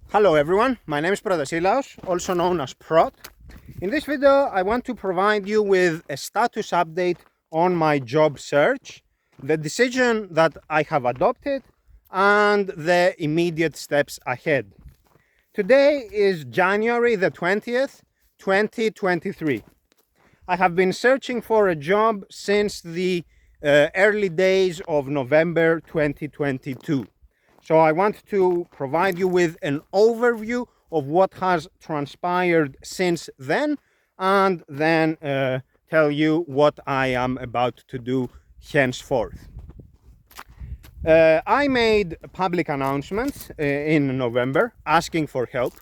Hello everyone, my name is Protasilaos, also known as Prot. In this video, I want to provide you with a status update on my job search, the decision that I have adopted, and the immediate steps ahead. Today is January the 20th, 2023. I have been searching for a job since the early days of November 2022. So I want to provide you with an overview of what has transpired since then, and then tell you what I am about to do henceforth. I made public announcements in November asking for help.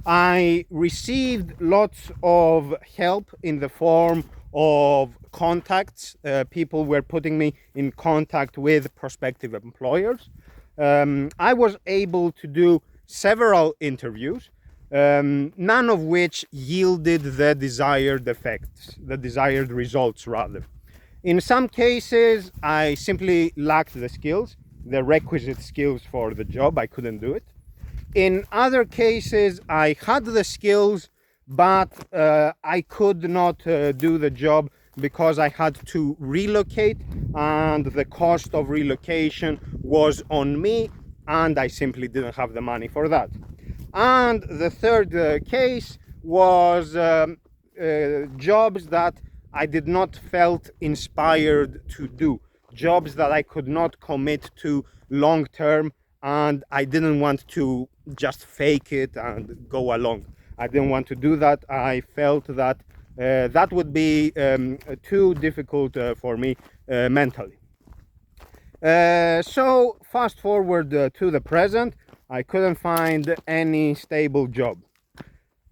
I received lots of help in the form of contacts. People were putting me in contact with prospective employers. I was able to do several interviews, none of which yielded the desired effects, the desired results rather. In some cases, I simply lacked the skills, the requisite skills for the job. I couldn't do it. In other cases, I had the skills, but I could not do the job because I had to relocate, and the cost of relocation was on me, and I simply didn't have the money for that. And the third case was jobs that I did not felt inspired to do, jobs that I could not commit to long term, and I didn't want to just fake it and go along. I didn't want to do that. I felt that that would be too difficult for me mentally. So fast forward to the present, I couldn't find any stable job.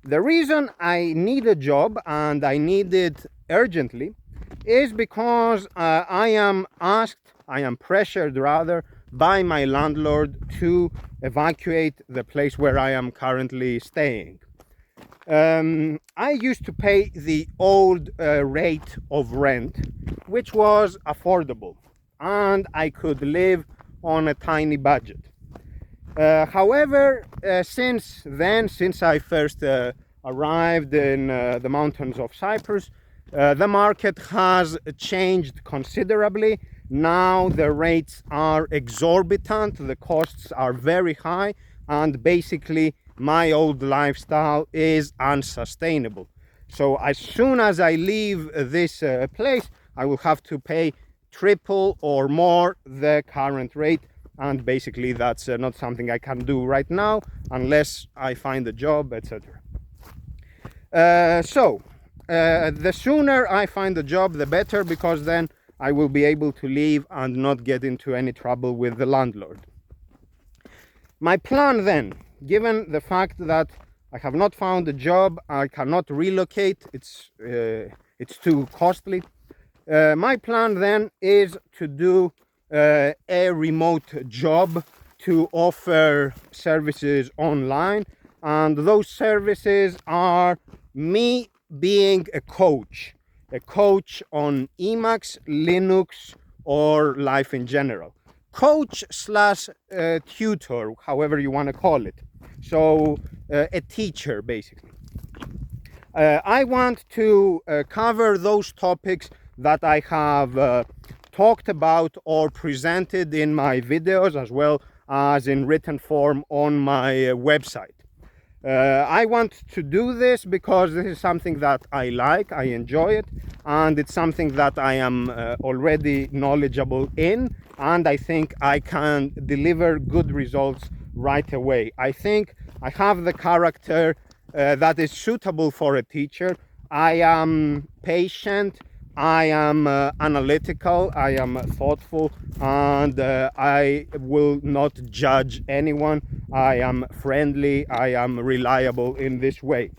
The reason I need a job, and I need it urgently, is because I am pressured rather, by my landlord to evacuate the place where I am currently staying. I used to pay the old rate of rent, which was affordable, and I could live on a tiny budget. However, since I first arrived in the mountains of Cyprus, the market has changed considerably. Now the rates are exorbitant, the costs are very high, and basically my old lifestyle is unsustainable. So as soon as I leave this place, I will have to pay triple or more the current rate, and basically that's not something I can do right now unless I find a job, etc. The sooner I find a job, the better, because then I will be able to leave and not get into any trouble with the landlord. My plan then, given the fact that I have not found a job, I cannot relocate, it's too costly. My plan then is to do a remote job to offer services online, and those services are me being a coach on Emacs, Linux, or life in general. Coach slash tutor, however you want to call it. So a teacher, basically. I want to cover those topics that I have talked about or presented in my videos, as well as in written form on my website. I want to do this because this is something that I like, I enjoy it, and it's something that I am already knowledgeable in, and I think I can deliver good results right away. I think I have the character that is suitable for a teacher. I am patient, I am analytical, I am thoughtful, and I will not judge anyone. I am friendly, I am reliable in this way.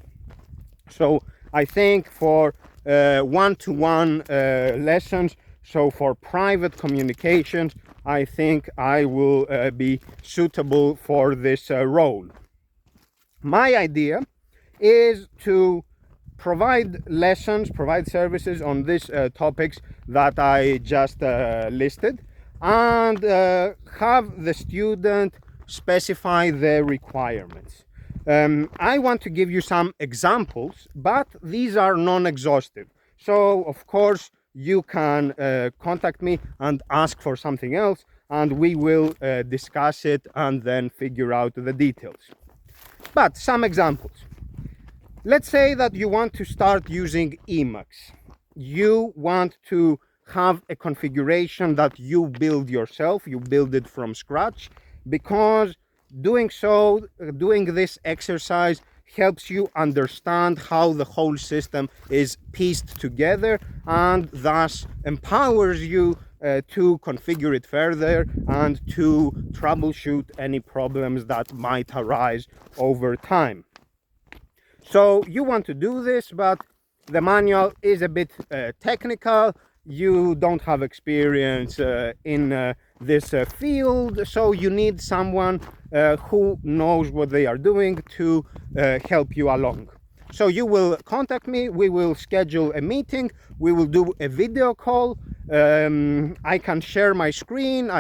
So I think for one-to-one lessons, so for private communications, I think I will be suitable for this role. My idea is to provide lessons, provide services on these topics that I just listed, and have the student specify the requirements. I want to give you some examples, but these are non-exhaustive. So, of course, you can contact me and ask for something else, and we will discuss it and then figure out the details. But some examples. Let's say that you want to start using Emacs. You want to have a configuration that you build yourself, you build it from scratch, because doing this exercise helps you understand how the whole system is pieced together, and thus empowers you to configure it further and to troubleshoot any problems that might arise over time. So you want to do this, but the manual is a bit technical. You don't have experience in this field, so you need someone who knows what they are doing to help you along. So you will contact me, we will schedule a meeting, we will do a video call. I can share my screen,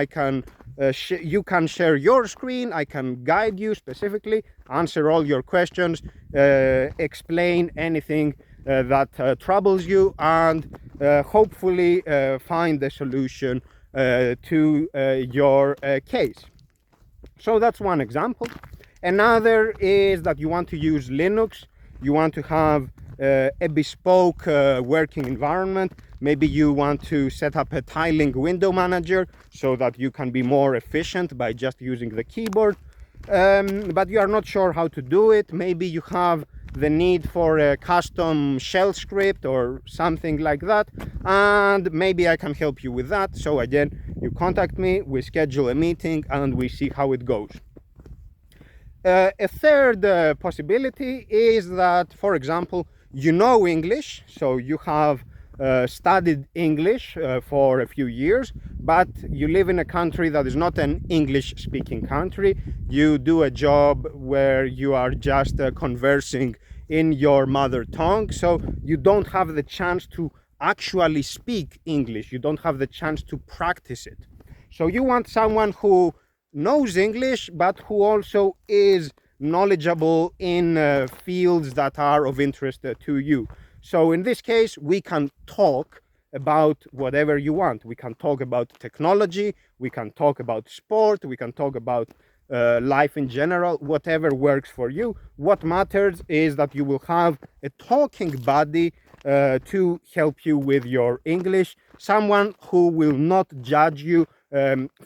you can share your screen, I can guide you specifically, answer all your questions, explain anything that troubles you, and hopefully find a solution to your case. So that's one example. Another is that you want to use Linux. You want to have a bespoke working environment. Maybe you want to set up a tiling window manager so that you can be more efficient by just using the keyboard. But you are not sure how to do it. Maybe you have the need for a custom shell script or something like that, and maybe I can help you with that. So again, you contact me, we schedule a meeting, and we see how it goes. A third possibility is that, for example, you know English, so you have studied English for a few years, but you live in a country that is not an English-speaking country. You do a job where you are just conversing in your mother tongue, so you don't have the chance to actually speak English. You don't have the chance to practice it. So you want someone who knows English, but who also is knowledgeable in fields that are of interest to you. So in this case, we can talk about whatever you want. We can talk about technology, we can talk about sport, we can talk about life in general, whatever works for you. What matters is that you will have a talking buddy to help you with your English, someone who will not judge you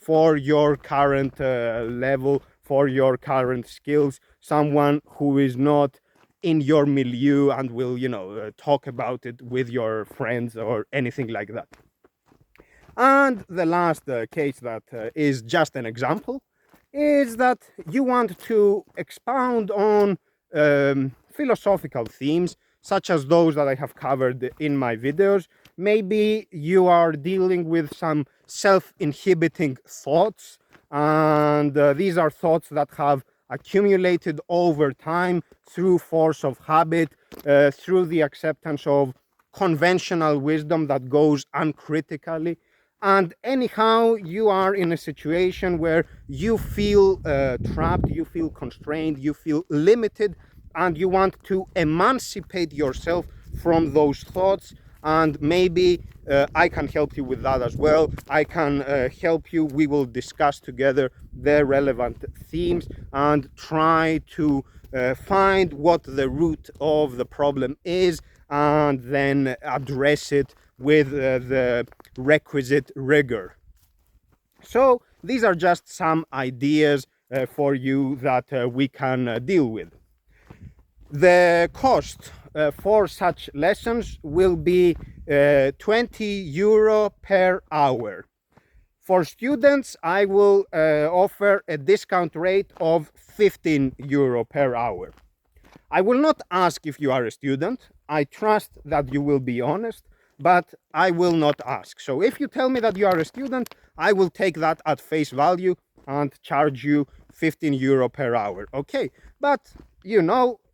for your current level, for your current skills, someone who is not in your milieu and will, talk about it with your friends or anything like that. And the last case that is just an example is that you want to expound on philosophical themes, such as those that I have covered in my videos. Maybe you are dealing with some self-inhibiting thoughts, and these are thoughts that have accumulated over time through force of habit, through the acceptance of conventional wisdom that goes uncritically. And anyhow, you are in a situation where you feel trapped, you feel constrained, you feel limited, and you want to emancipate yourself from those thoughts. And maybe I can help you with that as well. I can help you. We will discuss together the relevant themes and try to find what the root of the problem is, and then address it with the requisite rigor. So these are just some ideas for you that we can deal with. The cost for such lessons will be €20 per hour. For students, I will offer a discount rate of €15 per hour. I will not ask if you are a student. I trust that you will be honest, but I will not ask. So if you tell me that you are a student, I will take that at face value and charge you €15 per hour. Okay, but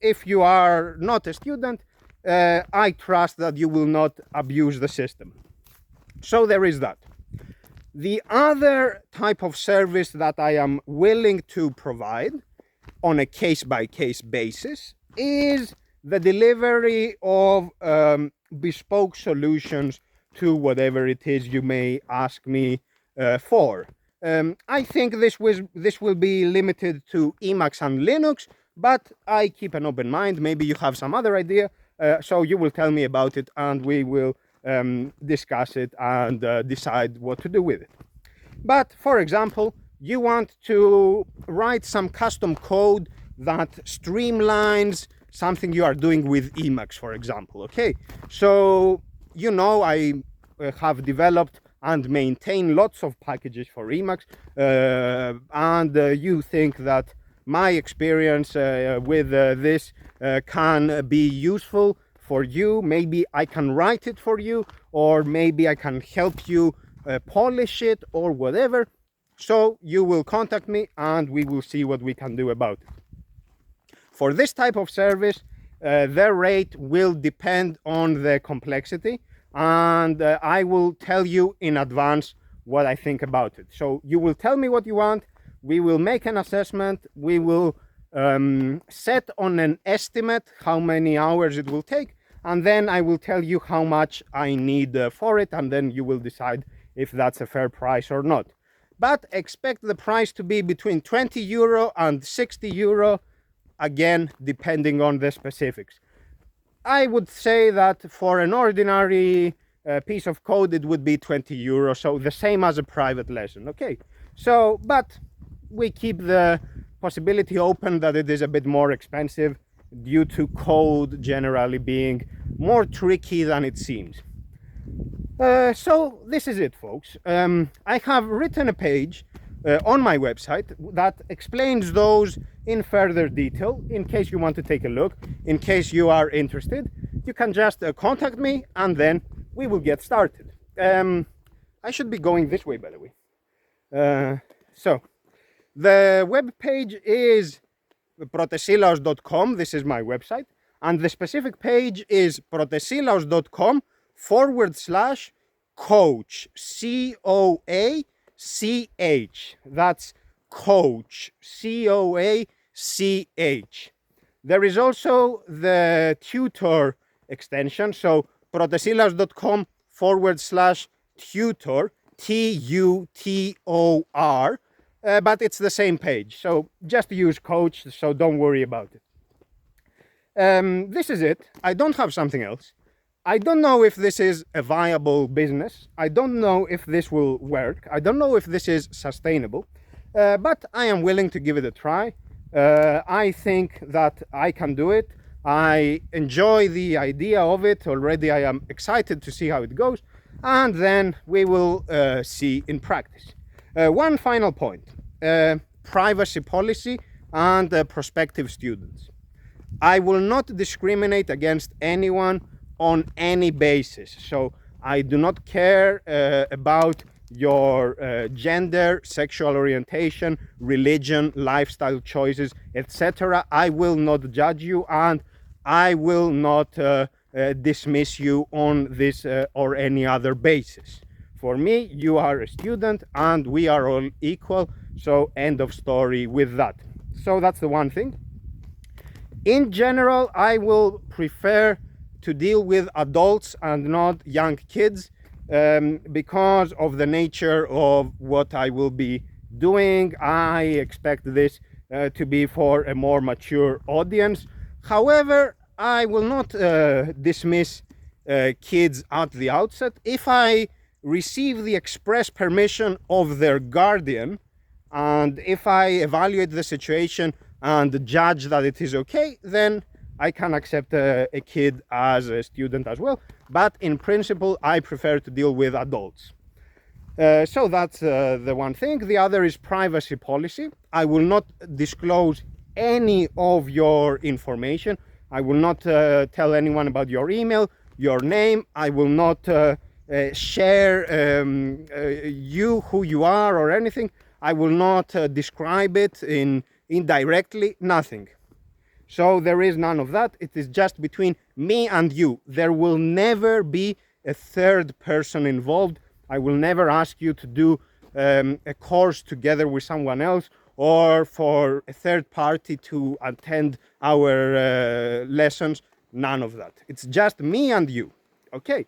if you are not a student, I trust that you will not abuse the system. So there is that. The other type of service that I am willing to provide on a case-by-case basis is the delivery of bespoke solutions to whatever it is you may ask me for. I think this will be limited to Emacs and Linux, but I keep an open mind. Maybe you have some other idea, so you will tell me about it, and we will discuss it and decide what to do with it. But for example, you want to write some custom code that streamlines something you are doing with Emacs, for example. Okay, so I have developed and maintain lots of packages for Emacs, and you think that my experience with this can be useful for you. Maybe I can write it for you, or maybe I can help you polish it or whatever. So you will contact me and we will see what we can do about it. For this type of service, the rate will depend on the complexity, and I will tell you in advance what I think about it. So you will tell me what you want, we will make an assessment, we will set on an estimate how many hours it will take, and then I will tell you how much I need for it, and then you will decide if that's a fair price or not. But expect the price to be between 20 euro and 60 euro, again, depending on the specifics. I would say that for an ordinary piece of code, it would be 20 euro, so the same as a private lesson, okay? So, but we keep the possibility open that it is a bit more expensive due to code generally being more tricky than it seems. So this is it, folks. I have written a page on my website that explains those in further detail. In case you want to take a look, in case you are interested, you can just contact me and then we will get started. I should be going this way, by the way. So the web page is protesilaos.com. This is my website, and the specific page is protesilaos.com/coach, COACH. That's coach, COACH. There is also the tutor extension, so protesilaos.com/tutor, TUTOR, but it's the same page, so just use coach, so don't worry about it. This is it. I don't have something else. I don't know if this is a viable business. I don't know if this will work. I don't know if this is sustainable, but I am willing to give it a try. I think that I can do it. I enjoy the idea of it already. I am excited to see how it goes, and then we will see in practice. One final point, privacy policy and prospective students. I will not discriminate against anyone on any basis. So I do not care about your gender, sexual orientation, religion, lifestyle choices, etc. I will not judge you, and I will not dismiss you on this or any other basis. For me, you are a student and we are all equal, so end of story with that. So that's the one thing. In general, I will prefer to deal with adults and not young kids because of the nature of what I will be doing. I expect this to be for a more mature audience. However, I will not dismiss kids at the outset. If I receive the express permission of their guardian, and if I evaluate the situation and judge that it is okay, then I can accept a kid as a student as well. But in principle, I prefer to deal with adults. So that's the one thing. The other is privacy policy. I will not disclose any of your information. I will not tell anyone about your email, your name. I will not share you, who you are, or anything. I will not describe it indirectly, nothing. So there is none of that. It is just between me and you. There will never be a third person involved. I will never ask you to do a course together with someone else, or for a third party to attend our lessons. None of that. It's just me and you. Okay.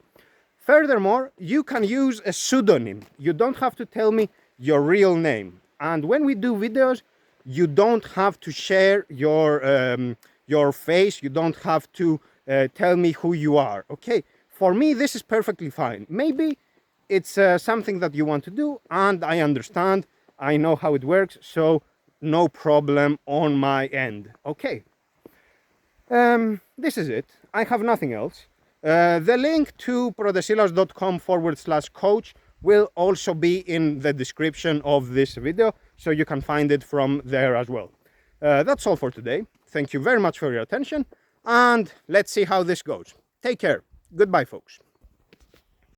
Furthermore, you can use a pseudonym. You don't have to tell me your real name. And when we do videos, you don't have to share your face. You don't have to tell me who you are. Okay. For me, this is perfectly fine. Maybe it's something that you want to do, and I understand. I know how it works, so no problem on my end. Okay. This is it. I have nothing else. The link to protesilas.com/coach will also be in the description of this video, so you can find it from there as well. That's all for today. Thank you very much for your attention, and let's see how this goes. Take care. Goodbye, folks.